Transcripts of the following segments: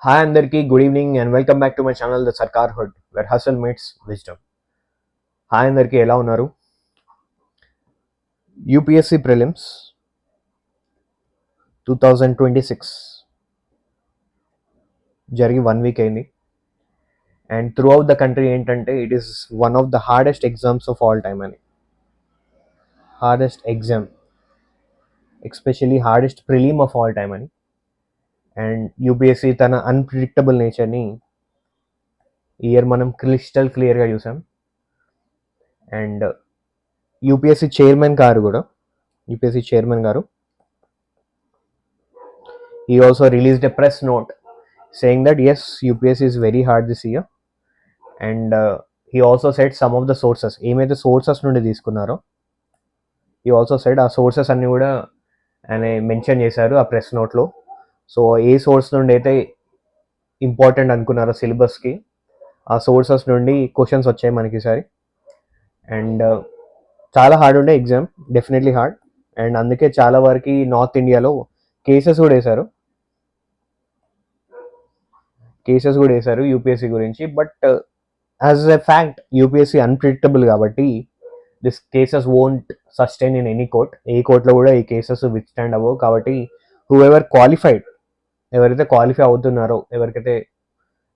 Hi Andarki, good evening and welcome back to my channel The Sarkar Hood, where hustle meets wisdom. Hi Andarki, ఎలా ఉన్నారు? UPSC prelims 2026 జరిగి 1 week అయింది. And throughout the country ఏంటంటే it is one of the hardest exams of all time అని. Hardest exam, especially hardest prelim of all time అని. And UPSC తన unpredictable నేచర్ని ఈ ఇయర్ మనం క్లియర్గా చూసాం. అండ్ యూపీఎస్సీ చైర్మన్ గారు he also released a press note saying that yes, UPSC is very hard this year, and he also said some of the sources ఏమైతే sources నుండి తీసుకున్నారో he also said ఆ sources అన్ని కూడా ఆయన mention చేశారు ఆ ప్రెస్ నోట్లో. సో ఏ సోర్స్ నుండి అయితే ఇంపార్టెంట్ అనుకున్నారో సిలబస్కి ఆ సోర్సెస్ నుండి క్వశ్చన్స్ వచ్చాయి మనకి ఈసారి. అండ్ చాలా హార్డ్ ఉండే ఎగ్జామ్, డెఫినెట్లీ హార్డ్. అండ్ అందుకే చాలా వరకు నార్త్ ఇండియాలో కేసెస్ కూడా వేశారు యూపీఎస్సీ గురించి. But as a fact UPSC unpredictable కాబట్టి this cases won't sustain in any court. ఏ కోర్టులో కూడా ఈ కేసెస్ విత్ స్టాండ్ అవ్వవు. కాబట్టి ఎవరైతే క్వాలిఫై అవుతున్నారో, ఎవరికైతే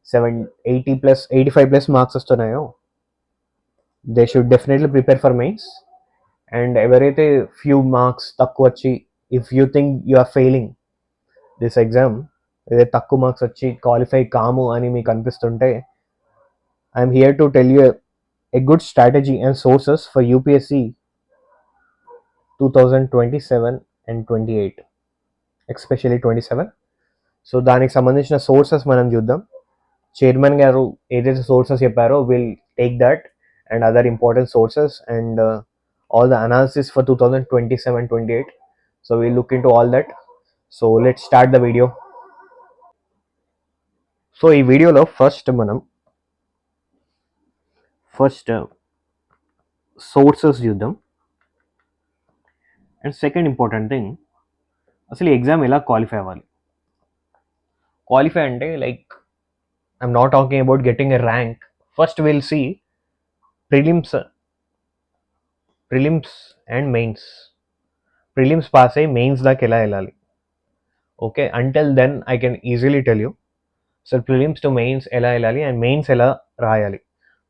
85+ మార్క్స్ వస్తున్నాయో they should definitely prepare for mains. And ఎవరైతే ఫ్యూ మార్క్స్ తక్కువ వచ్చి if you think you are failing this exam, ఏదైతే తక్కువ మార్క్స్ వచ్చి క్వాలిఫై కాము అని మీకు అనిపిస్తుంటే I'm here to tell you a good strategy and sources for UPSC 2027 and 28, especially 27. So దానికి సంబంధించిన సోర్సెస్ మనం చూద్దాం. చైర్మన్ గారు ఏదైతే సోర్సెస్ చెప్పారో will take that and other important sources and all the analysis for 2027-28. So we'll look into all that. So let's start the video. So ఈ వీడియోలో మనం ఫస్ట్ సోర్సెస్ చూద్దాం. అండ్ సెకండ్ ఇంపార్టెంట్ థింగ్, అసలు ఈ exam ఎలా qualify అవ్వాలి. Qualify అంటే like I'm not talking about getting a rank. First will see prelims and mains. Prelims pass అయ్యి మెయిన్స్ దాకా ఎలా వెళ్ళాలి. Okay, until then I can easily tell you. So prelims to mains ఎలా వెళ్ళాలి and mains ఎలా రాయాలి.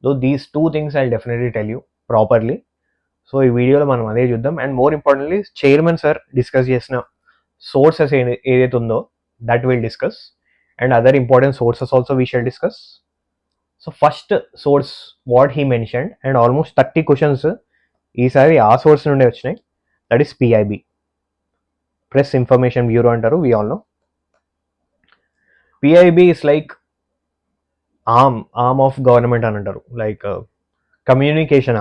So these 2 things I definitely tell you properly. So ఈ వీడియోలో మనం అదే చూద్దాం. And more importantly chairman sir discuss చేసిన సోర్సెస్ ఏదైతే ఉందో that will discuss. And other important sources also we shall discuss. So first source what he mentioned, and almost 30 questions ఈసారి ఆ సోర్స్ నుండి వచ్చినాయి. That is PIB, press information bureau అంటారు. We all know PIB is like arm of government అని అంటారు. Like communication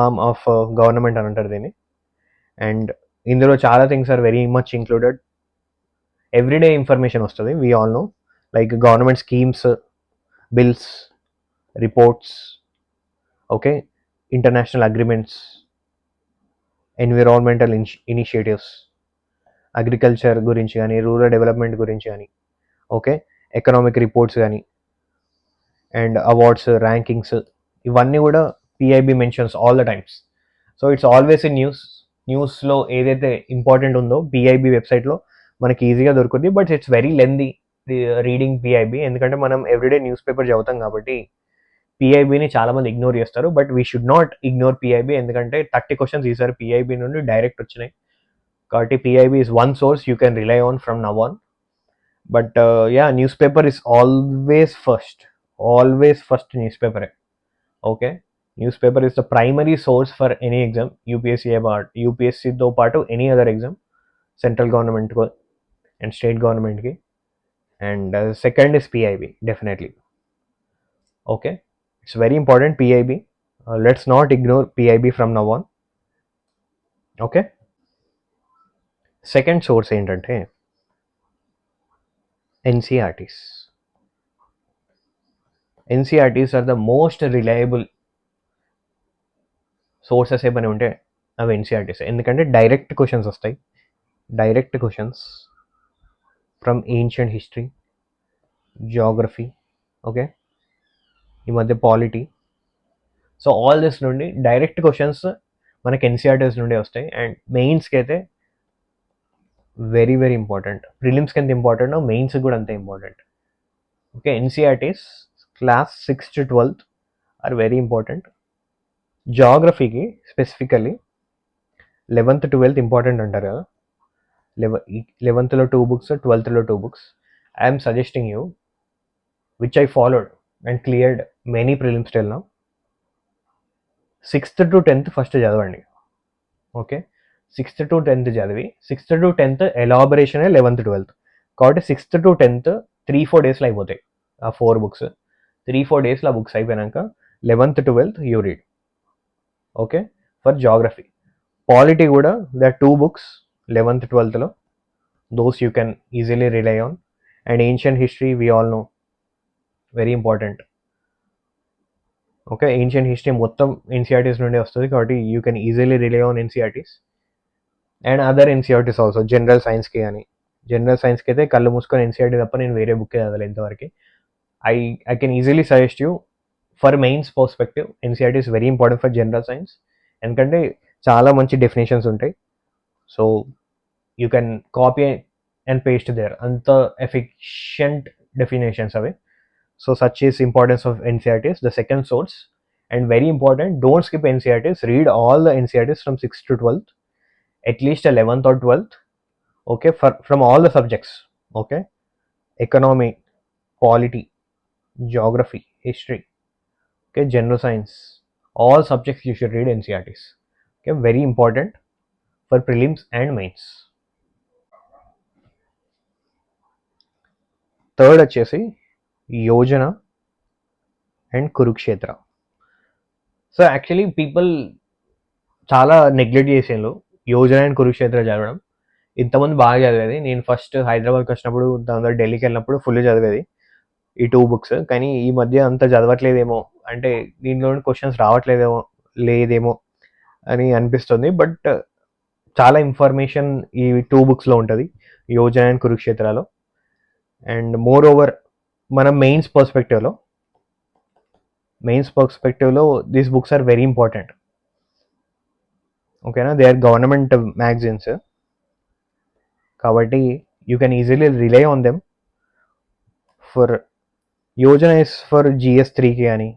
arm of government అని అంటారు దీన్ని. అండ్ ఇందులో చాలా things are very much included. Everyday information వస్తుంది. We all know like government schemes, bills, reports, okay, international agreements, environmental initiatives, agriculture గురించి కానీ, రూరల్ డెవలప్మెంట్ గురించి కానీ, ఓకే, ఎకనామిక్ రిపోర్ట్స్ కానీ, అండ్ అవార్డ్స్, ర్యాంకింగ్స్, ఇవన్నీ కూడా PIB mentions all the times. So it's always in న్యూస్లో ఏదైతే important ఉందో పిఐబి వెబ్సైట్లో మనకి ఈజీగా దొరుకుతుంది. But it's very lengthy reading PIB, ఎందుకంటే మనం ఎవ్రీడే న్యూస్ పేపర్ చదువుతాం కాబట్టి పిఐబిని చాలామంది ఇగ్నోర్ చేస్తారు. But we should not ignore PIB, ఎందుకంటే 30 క్వశ్చన్స్ ఈసారి పిఐబి నుండి డైరెక్ట్ వచ్చినాయి. కాబట్టి PIB is one source you can rely on from now on. But yeah, newspaper is always first news పేపరే. Okay, newspaper is the primary source for any exam, యూపీఎస్సీతో పాటు any other exam, central government and state గవర్నమెంట్కి. And second is PIB definitely. Okay, it's very important PIB. Let's not ignore PIB from now on. Okay, second source ఏంటంటే NCERTs. NCERTs are the most reliable sources ఏమైనా ఉంటే అవి NCERTs. ఎందుకంటే direct questions వస్తాయి. From ancient history, Geography, okay, ఈ మధ్య polity. So all this నుండి direct questions మనకి ఎన్సీఆర్టీస్ నుండి వస్తాయి. అండ్ మెయిన్స్కి అయితే వెరీ వెరీ ఇంపార్టెంట్. ప్రిలిమ్స్కి ఎంత ఇంపార్టెంట్ మెయిన్స్కి కూడా అంతే important. Okay, NCERTs class 6th to 12th are very important. జాగ్రఫీకి స్పెసిఫికల్లీ 11th 12th ఇంపార్టెంట్ అంటారు కదా. 11th 2 books, 12th 2 books. I'm suggesting you, which I followed and cleared many prelims till now. 6th to 10th first చదవండి. Okay, 6th to 10th చదివి 6th to 10th elaboration 11th 12th. కాబట్టి 6th to 10th 3-4 డేస్లో అయిపోతాయి ఆ 4 books. 3-4 డేస్లో ఆ books అయిపోయాక 11th 12th you read. Okay, for geography. Polity కూడా ద 2 books 11th 12thలో, those you can easily rely on. And ancient history we all know, very important. Okay, ancient history మొత్తం NCERTs నుండి వస్తుంది కాబట్టి you can easily rely on NCERTs. And other NCERTs also, general సైన్స్కి కానీ. General సైన్స్కి అయితే కళ్ళు మూసుకొని ఎన్సీఆర్టీ తప్ప నేను వేరే బుక్ చదవాలి ఇంతవరకు. I can easily suggest you for mains perspective NCERT is very important for general science. ఎందుకంటే చాలా మంచి డెఫినేషన్స్ ఉంటాయి. So you can copy and paste there, అంత ఎఫిషియంట్ డెఫినేషన్స్ అవి. So such is importance of NCERTs, the second source. And very important, don't skip NCERTs. Read all the NCERTs from 6th to 12th, at least 11th or 12th. Okay, from all the subjects. Okay, economy, polity, geography, history, okay, general science, all subjects you should read NCERTs. Okay, very important for prelims and mains. Third వచ్చేసి Yojana and Kurukshetra. So actually people చాలా neglect చేసేళ్ళు Yojana and Kurukshetra చదవడం. ఇంతమంది బాగా చదివేది. నేను first హైదరాబాద్కి వచ్చినప్పుడు, దాని తర్వాత ఢిల్లీకి వెళ్ళినప్పుడు ఫుల్ చదివేది ఈ 2 books. కానీ ఈ మధ్య అంత చదవట్లేదేమో, అంటే దీంట్లో క్వశ్చన్స్ లేదేమో అని అనిపిస్తుంది. బట్ చాలా ఇన్ఫర్మేషన్ ఈ 2 booksలో ఉంటుంది, యోజన అండ్ కురుక్షేత్రలో. అండ్ మోర్ ఓవర్ మనం మెయిన్స్ పర్స్పెక్టివ్లో these books are very important. ఓకేనా, దే ఆర్ గవర్నమెంట్ మ్యాగజైన్స్ కాబట్టి you can easily rely on them. For Yojana is for GS3కి అని.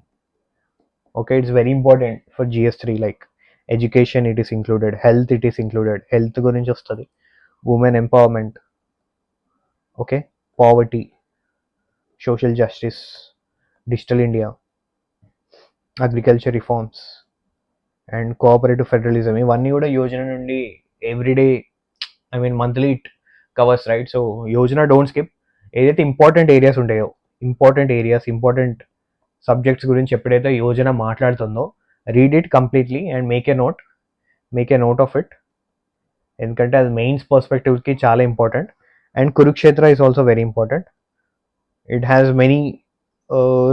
Okay, it's very important for GS3, like education it is included, health it is included, health గురించి వస్తుంది, women empowerment, okay, poverty, social justice, digital India, agriculture reforms and cooperative federalism. ఇవన్నీ కూడా యోజన నుండి everyday, I mean monthly it covers, right? So Yojana don't skip. ఏదైతే important areas ఉంటాయో, important subjects గురించి ఎప్పుడైతే యోజన మాట్లాడుతుందో, read it completely and make a note of it. ఎందుకంటే అది మెయిన్స్ పర్స్పెక్టివ్కి చాలా important. And Kurukshetra is also very important. It has many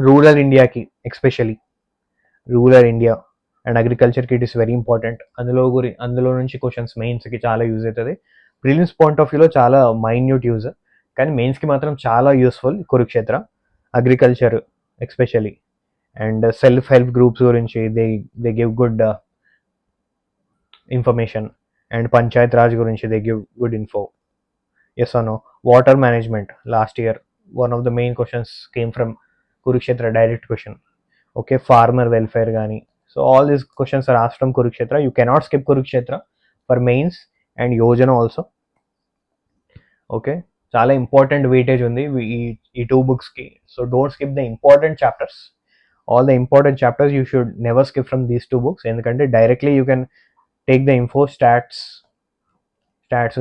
rural ఇండియాకి, ఎస్పెషలీ రూరల్ ఇండియా అండ్ అగ్రికల్చర్కి ఇట్ ఈస్ వెరీ ఇంపార్టెంట్. అందులో నుంచి క్వశ్చన్స్ మెయిన్స్కి చాలా యూజ్ అవుతుంది. ప్రిలిమ్స్ పాయింట్ ఆఫ్ వ్యూలో చాలా మైన్యూట్ యూజ్, కానీ మెయిన్స్కి మాత్రం చాలా useful Kurukshetra. Agriculture especially and self help groups గురించి they give good information. And panchayat raj గురించి they give good info. Yes or no? Water management, last year one of the main questions came from Kurukshetra, direct question. Okay, farmer welfare కానీ. So all these questions are asked from Kurukshetra. You cannot skip Kurukshetra for mains and Yojana also. Okay, చాలా important weightage ఉంది ఈ 2 booksకి. So don't skip the important chapters. All the important chapters you should never skip from these 2 books. ఎందుకంటే directly you can take the info, stats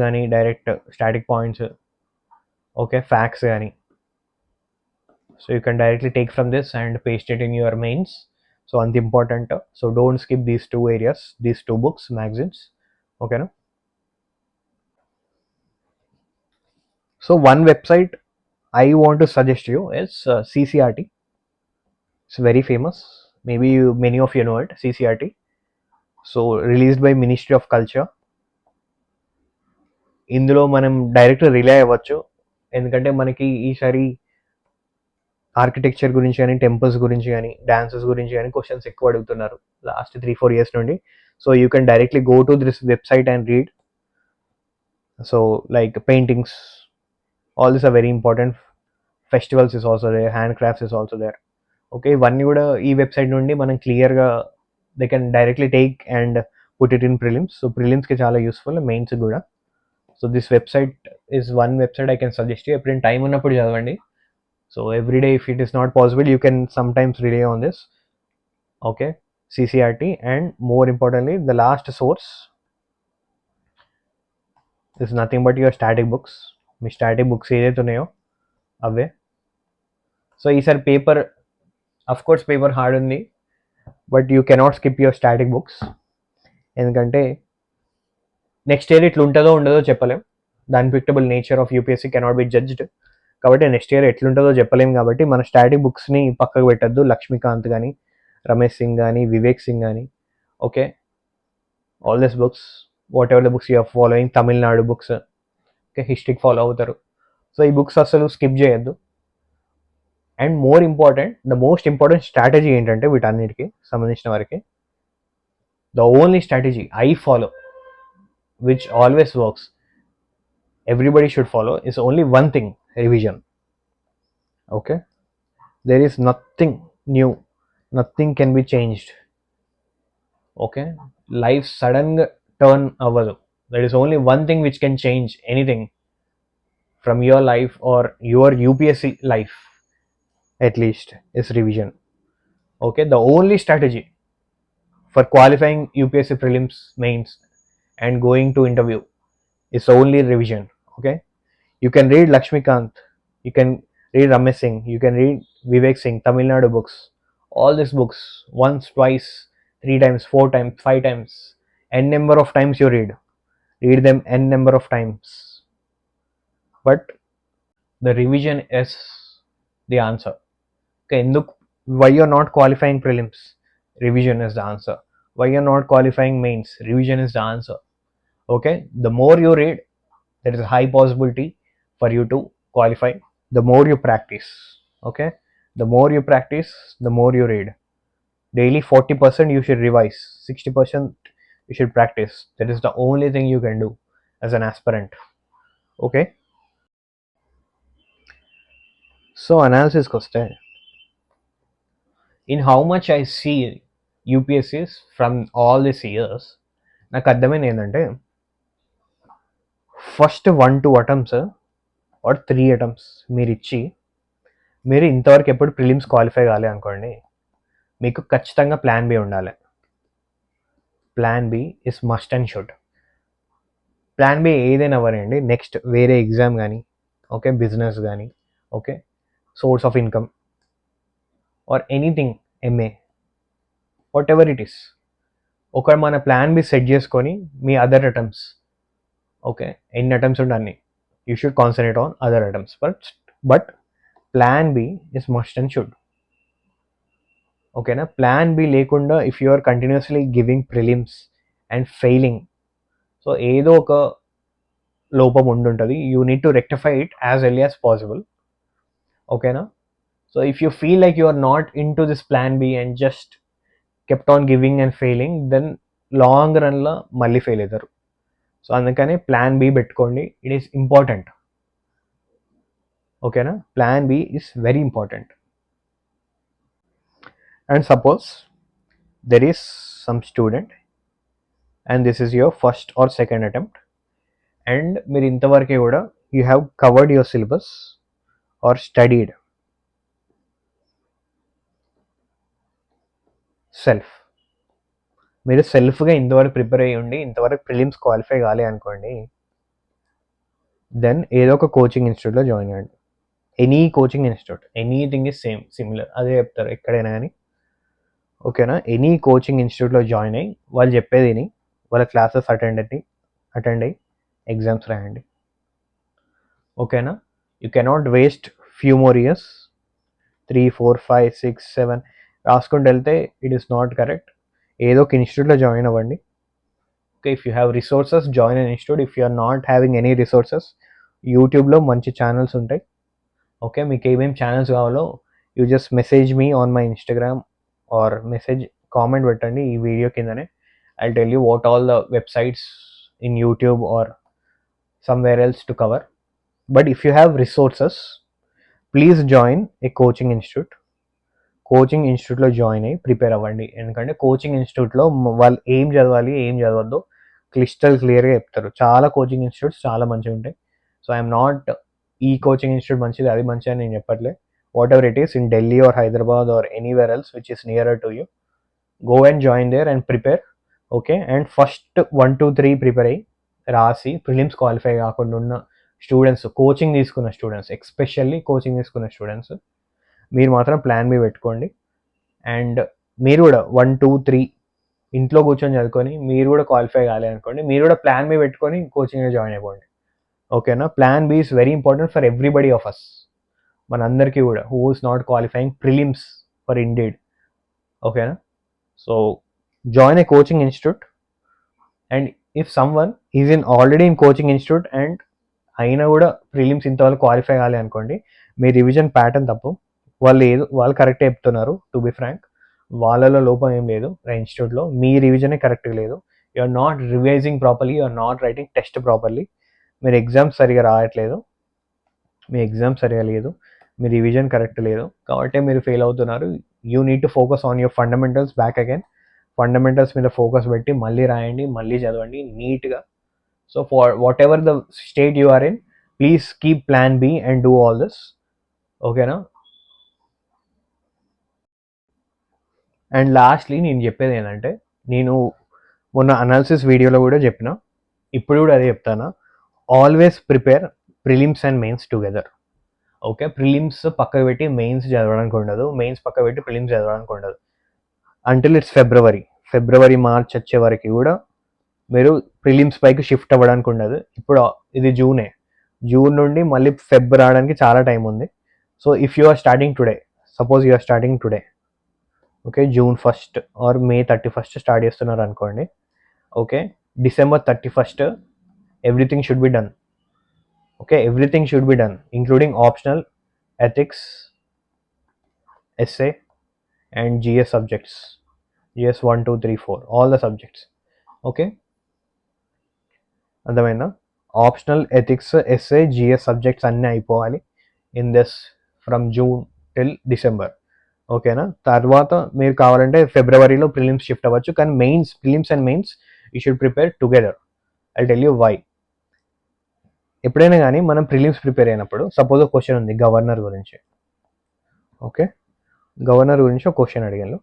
కానీ, direct static points, okay, facts కానీ. So you can directly take from this and paste it in your mains. So అంత important. So don't skip these 2 areas, these 2 books, magazines. Okay, no? So one website I want to suggest you is CCRT. It's very famous. Maybe many of you know it, CCRT. So released by Ministry of Culture. ఇందులో మనం direct rely అవ్వచ్చు. ఎందుకంటే మనకి ఈసారి architecture గురించి కానీ, temples గురించి కానీ, డాన్సెస్ గురించి కానీ క్వశ్చన్స్ ఎక్కువ అడుగుతున్నారు లాస్ట్ 3-4 ఇయర్స్ నుండి. So you can directly go to this website and read. So like paintings, all this are very important. Festivals is also there, hand crafts is also there. Okay, ఇవన్నీ కూడా ఈ website నుండి మనం క్లియర్గా they can directly take and put it in prelims. So ప్రిలిమ్స్కి చాలా useful, mains కూడా. So this website is one website I can suggest you. ఎప్పుడైనా టైం ఉన్నప్పుడు చదవండి. So every day if it is not possible, you can sometimes rely on this. Okay, CCRT. And more importantly, the last source is nothing but your static books. మీ static books ఏదైతే ఉన్నాయో అవే. So ఈసారి paper, of course paper hard ఉంది, but you cannot skip your static books. ఎందుకంటే next year ఇట్లా ఉంటుందో ఉండదో చెప్పలేం. The unpredictable nature of UPSC cannot be judged. కాబట్టి నెక్స్ట్ ఇయర్ ఎట్లుంటుందో చెప్పలేము. కాబట్టి మన స్టాటిక్ బుక్స్ని పక్కకు పెట్టద్దు. లక్ష్మీకాంత్ కానీ, రమేష్ సింగ్ కానీ, వివేక్ సింగ్ కానీ, okay, all this books, whatever the books you are following, Tamil Nadu books, okay, హిస్టరీకి ఫాలో అవుతారు. సో ఈ బుక్స్ అసలు స్కిప్ చేయొద్దు. And more important, the most important strategy ఏంటంటే వీటన్నిటికి సంబంధించిన వరకు, the only strategy I follow, which always works, everybody should follow, is only one thing: revision. Okay, there is nothing new, nothing can be changed. Okay, life sudden turn avadu. There is only one thing which can change anything from your life or your UPSC life, at least, is revision. Okay, the only strategy for qualifying UPSC prelims, mains and going to interview is only revision. Okay, you can read Lakshmikant, you can read Ramesh Singh, you can read Vivek Singh, Tamil Nadu books, all these books once, twice, 3 times, 4 times, 5 times, n number of times you read them n number of times. But the revision is the answer. Okay, why you're not qualifying prelims? Revision is the answer. Why you're not qualifying mains? Revision is the answer. Okay, the more you read, there is a high possibility for you to qualify. The more you practice, okay, the more you practice, the more you read. Daily 40% you should revise, 60% you should practice. That is the only thing you can do as an aspirant. Okay, so analysis koste, in how much I see UPSCs from all these years, నాకు అర్థమైంది ఏంటంటే first 1-2 attempts are 3 attempts మీరు ఇచ్చి మీరు ఇంతవరకు ఎప్పుడు prelims qualify కాలే అనుకోండి, మీకు ఖచ్చితంగా ప్లాన్ బి ఉండాలి. Plan B is must and should. Plan B ఏదైనా అవ్వనండి, నెక్స్ట్ వేరే ఎగ్జామ్ కానీ, ఓకే, బిజినెస్ కానీ, okay, source of income or anything, MA, whatever it is, ఒక మన ప్లాన్ బి సెట్ చేసుకొని మీ అదర్ అటెంప్ట్స్, ఓకే, ఎన్ని అటెంప్ట్స్ ఉంటే అన్ని, you should concentrate on other attempts. But plan B is must and should. ఓకేనా, ప్లాన్ బి లేకుండా if you are continuously giving prelims and failing, so ఏదో ఒక లోపం ఉండుంటుంది. You need to rectify it as early as possible. ఓకేనా, so if you feel like you are not into this plan B and just kept on giving and failing, then long రన్లో మళ్ళీ fail అవుతారు. So అందుకని plan B పెట్టుకోండి, it is important. ఓకేనా, plan B is very important. And suppose there is some student and this is your first or second attempt and మీరు ఇంతవరకే కూడా you have covered your syllabus or studied self, మీరు సెల్ఫ్గా ఇంతవరకు prepare అయ్యి ఉండి ఇంతవరకు ప్రిలిమ్స్ క్వాలిఫై కాలే అనుకోండి, దెన్ ఏదో ఒక కోచింగ్ ఇన్స్టిట్యూట్లో జాయిన్ అవ్వండి. Any coaching institute, anything is same, similar, అదే చెప్తారు ఎక్కడైనా కానీ. ఓకేనా, ఎనీ కోచింగ్ ఇన్స్టిట్యూట్లో జాయిన్ అయ్యి వాళ్ళు చెప్పేది విని వాళ్ళ క్లాసెస్ అటెండ్ అయ్యి ఎగ్జామ్స్ రాయండి. ఓకేనా, you cannot waste few more years, 3, 4, 5, 6, 7 రాసుకుంటూ వెళ్తే ఇట్ ఈస్ నాట్ కరెక్ట్. ఏదో ఒక ఇన్స్టిట్యూట్లో జాయిన్ అవ్వండి. Okay, if you have resources, join an institute. If you are not having any resources, యూట్యూబ్లో మంచి ఛానల్స్ ఉంటాయి. ఓకే, మీకు ఏమేమి ఛానల్స్ కావాలో you just message me on my Instagram or message comment పెట్టండి ఈ వీడియో కిందనే. I tell you what all the websites in YouTube or somewhere else to cover. But if you have resources, please join a coaching institute. Coaching ఇన్స్టిట్యూట్లో join అయ్యి prepare అవ్వండి. ఎందుకంటే coaching ఇన్స్టిట్యూట్లో వాళ్ళు ఏం చదవాలి ఏం చదవద్దో క్లియర్గా చెప్తారు. చాలా కోచింగ్ ఇన్స్టిట్యూట్స్ చాలా మంచిగా ఉంటాయి. సో ఐఎమ్ నాట్ ఈ కోచింగ్ ఇన్స్టిట్యూట్ మంచిది అది మంచిది అని నేను చెప్పట్లే. Whatever it is in Delhi or Hyderabad or anywhere else which is nearer to you, go and join there and prepare. Okay, and first 1 2 3 prepare అయ్యి రాసి ప్రిలిమ్స్ క్వాలిఫై కాకుండా ఉన్న స్టూడెంట్స్, కోచింగ్ తీసుకున్న స్టూడెంట్స్, ఎస్పెషల్లీ కోచింగ్ తీసుకున్న students, మీరు మాత్రం plan B పెట్టుకోండి. And మీరు కూడా 1 2 3 ఇంట్లో కూర్చొని చదువుకొని మీరు కూడా క్వాలిఫై కాలేదు అనుకోండి, మీరు కూడా ప్లాన్ బి పెట్టుకొని కోచింగ్లో జాయిన్ అయిపోండి. ఓకేనా? Plan B is very important for everybody of us, మనందరికీ కూడా, who is not qualifying prelims for indeed. ఓకేనా? So join a coaching institute. And if someone is in already in coaching institute and అయినా కూడా prelims ఇంతవరకు qualify కావాలి అనుకోండి, మీ revision pattern తప్పు. వాళ్ళు కరెక్ట్ చెప్తున్నారు. టు బి ఫ్రాంక్, వాళ్ళలో లోపం ఏం లేదు. ఇన్స్టిట్యూట్లో మీ రివిజనే కరెక్ట్గా లేదు. You are not revising properly, you are not writing test properly. మీరు ఎగ్జామ్స్ సరిగా రాయట్లేదు, మీ ఎగ్జామ్ సరిగా లేదు, మీ రివిజన్ కరెక్ట్ లేదు, కాబట్టి మీరు ఫెయిల్ అవుతున్నారు. You need to focus on your fundamentals back again. Fundamentals మీద ఫోకస్ పెట్టి మళ్ళీ రాయండి, మళ్ళీ చదవండి నీట్గా. So for whatever the state you are in, please keep plan B and do all this. ఓకేనా? అండ్ లాస్ట్లీ నేను చెప్పేది ఏంటంటే, నేను మొన్న అనాలిసిస్ వీడియోలో కూడా చెప్పిన, ఇప్పుడు కూడా అదే చెప్తాను, always prepare prelims and mains together. Okay, prelims పక్కకు పెట్టి మెయిన్స్ చదవడానికి ఉండదు, మెయిన్స్ పక్కకు పెట్టి ప్రిలిమ్స్ చదవడానికి ఉండదు. అంటిల్ ఇట్స్ ఫిబ్రవరి మార్చ్ వచ్చే వరకు కూడా మీరు ప్రిలిమ్స్ పైకి షిఫ్ట్ అవ్వడానికి ఉండదు. ఇప్పుడు ఇది జూన్ నుండి మళ్ళీ ఫెబ్ రావడానికి చాలా టైం ఉంది. So if you are starting today, suppose you are starting today, okay, June 1st or May 31st start చేస్తున్నారు అనుకోండి. Okay, December 31st everything should be done. Okay, everything should be done including optional, ethics, essay and GS subjects, GS 1 2 3 4, all the subjects. Okay, అర్థమైందా? Optional, ethics, essay, GS subjects అన్నీ అయిపోవాలి in this from June till December. ఓకేనా? తర్వాత మీరు కావాలంటే ఫిబ్రవరిలో prelims shift అవ్వచ్చు, కానీ prelims and mains you should prepare together. I tell you why. ఎప్పుడైనా కానీ మనం ప్రిలిమ్స్ ప్రిపేర్ అయినప్పుడు, సపోజ్ ఒక క్వశ్చన్ ఉంది గవర్నర్ గురించి. ఓకే, గవర్నర్ గురించి ఒక క్వశ్చన్ అడిగాను.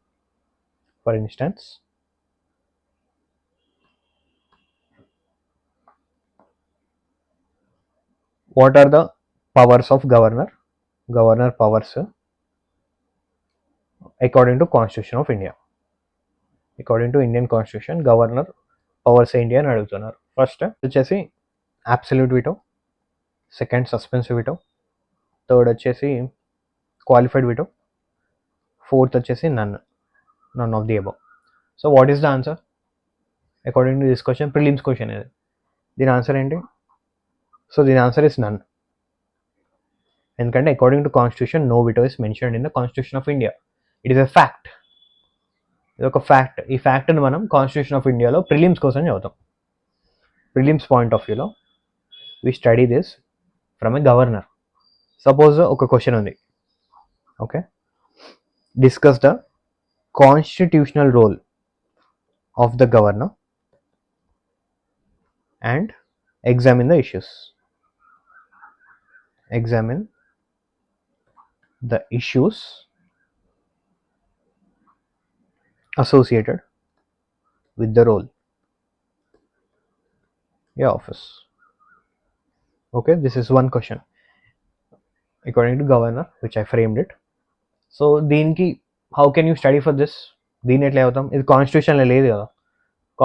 For instance, what are the powers of governor powers according to constitution of India. According to Indian constitution governor powers ఏంటి అని అడుగుతున్నారు. ఫస్ట్ వచ్చేసి absolute veto, second suspensive veto, third వచ్చేసి qualified veto, fourth వచ్చేసి none of the above. So what is the answer according to this question? Prelims question ఇది. దీని answer ఏంటి? So దీని ఆన్సర్ ఇస్ నన్. ఎందుకంటే according to constitution no veto is mentioned in the constitution of India. It is a fact. ఇది ఒక fact. ఈ ఫ్యాక్ట్ని మనం constitution of ఇండియాలో ప్రిలిమ్స్ కోసం చదువుతాం. ప్రిలిమ్స్ పాయింట్ ఆఫ్ వ్యూలో we study this from a governor. Suppose ఒక క్వశ్చన్ ఉంది. Okay, discuss the constitutional role of the governor and examine the issues. Examine the issues associated with the role, your office. Okay, this is one question according to governor which I framed it. So దీనికి how can you study for this? దీని ఎట్లా అవుతాం? ఇది కాన్స్టిట్యూషన్లో లేదు కదా,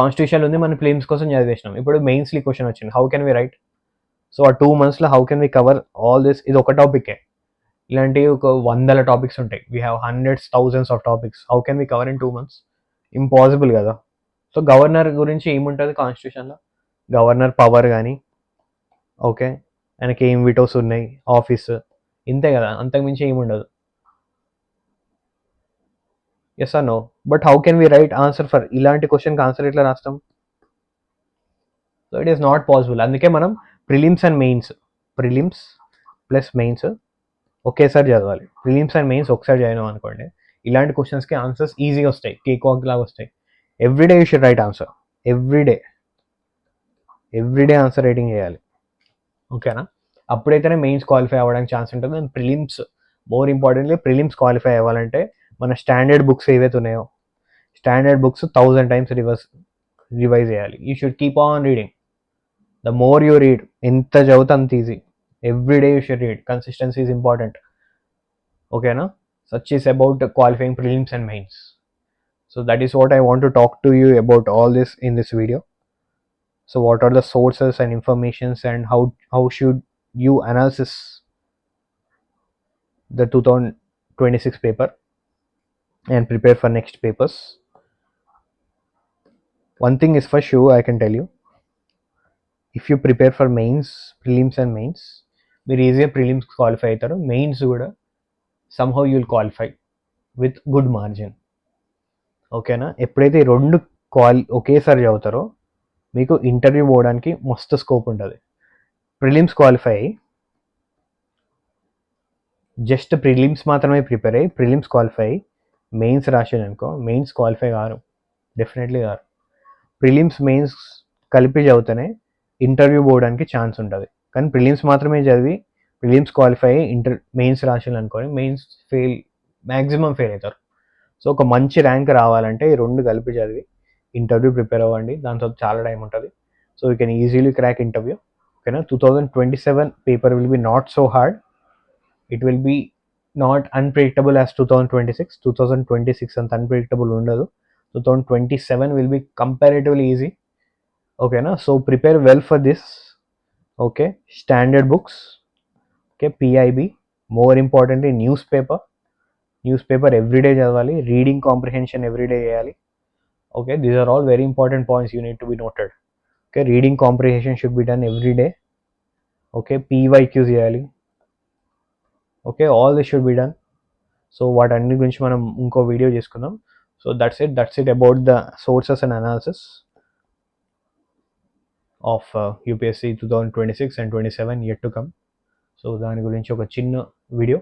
కాన్స్టిట్యూషన్లో ఉంది, మనం ప్రిలిమ్స్ కోసం చదివేసినాం. ఇప్పుడు మెయిన్స్లీ క్వశ్చన్ వచ్చింది, how can we write? So ఆ 2 monthsలో how can we cover all this? ఇది ఒక టాపికే, ఇలాంటి ఒక 100 టాపిక్స్ ఉంటాయి. We have hundreds thousands of topics. How can we cover in 2 months? Impossible కదా. సో గవర్నర్ గురించి ఏముంటుంది కాన్స్టిట్యూషన్లో? గవర్నర్ పవర్ కానీ, ఓకే, ఆయనకి ఏం విటోస్ ఉన్నాయి, ఆఫీస్, ఇంతే కదా, అంతకుమించి ఏమి ఉండదు. Yes or no? But how can we write answer for ఇలాంటి క్వశ్చన్కి ఆన్సర్ ఎట్లా రాస్తాం? So it is not possible. అందుకే మనం prelims and mains, prelims plus mains ఒకేసారి చదవాలి. ప్రిలిమ్స్ అండ్ మెయిన్స్ ఒకసారి చదివాం అనుకోండి, ఇలాంటి క్వశ్చన్స్కి ఆన్సర్స్ ఈజీగా వస్తాయి, కేక్ వాక్ లాగా వస్తాయి. Everyday you should write answer, everyday answer writing చేయాలి, ఓకేనా? అప్పుడైతేనే మెయిన్స్ క్వాలిఫై అవ్వడానికి ఛాన్స్ ఉంటుంది. And prelims, more importantly prelims qualify అవ్వాలంటే మన స్టాండర్డ్ బుక్స్ ఏవైతే ఉన్నాయో, స్టాండర్డ్ బుక్స్ 1000 టైమ్స్ రివైజ్ చేయాలి. You should keep on reading. The more you read, ఎంత చదివితే అంత easy. Everyday you should read, consistency is important, ఓకేనా? Such is about qualifying prelims and mains. So that is what I want to talk to you about all this in this video. So what are the sources and informations, and how should you analyze the 2026 paper and prepare for next papers? One thing is for sure, I can tell you, if you prepare for mains, prelims and mains, మీరు ఈజీగా prelims qualify అవుతారు. Mains కూడా somehow you will qualify with good margin, ఓకేనా? ఎప్పుడైతే ఈ రెండు ఒకేసారి చదువుతారో మీకు ఇంటర్వ్యూ పోవడానికి మస్తు స్కోప్ ఉంటుంది. ప్రిలిమ్స్ క్వాలిఫై అయ్యి జస్ట్ ప్రిలిమ్స్ మాత్రమే ప్రిపేర్ అయ్యి ప్రిలిమ్స్ క్వాలిఫై అయ్యి మెయిన్స్ రాసేది అనుకో, mains qualify car, definitely car. Prelims mains కలిపి చదివితేనే ఇంటర్వ్యూ పోవడానికి ఛాన్స్ ఉంటుంది. కానీ ప్రిలిమ్స్ మాత్రమే చదివి ప్రిలిమ్స్ క్వాలిఫై అయ్యి మెయిన్స్ రాసేది అనుకోని మెయిన్స్ మ్యాక్సిమం ఫెయిల్ అవుతారు. సో ఒక మంచి ర్యాంక్ రావాలంటే ఈ రెండు కలిపి చదివి ఇంటర్వ్యూ ప్రిపేర్ అవ్వండి. దాంతో చాలా టైం ఉంటుంది. So you can easily crack interview, ఓకేనా? 2027 paper will be not so hard. It will be not unpredictable as 2026. 2026 అంత అన్ప్రెడిక్టబుల్ ఉండదు. 2027 విల్ బి కంపారేటివ్లీ ఈజీ, ఓకేనా? So prepare well for this, okay? Standard books, okay? PIB, more importantly newspaper everyday చదవాలి. Reading comprehension everyday చేయాలి, okay? These are all very important points you need to be noted, okay? Reading comprehension should be done everyday, okay? PYQs చేయాలి, okay? All this should be done. So వాటన్ని గురించి మనం ఇంకో video చేసుకుందాం. So that's it about the sources and analysis of UPSC 2026 and 27 yet to come. సో దాని గురించి ఒక చిన్న వీడియో.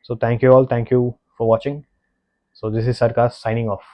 So thank you all, thank you for watching. So this is Sarkar signing off.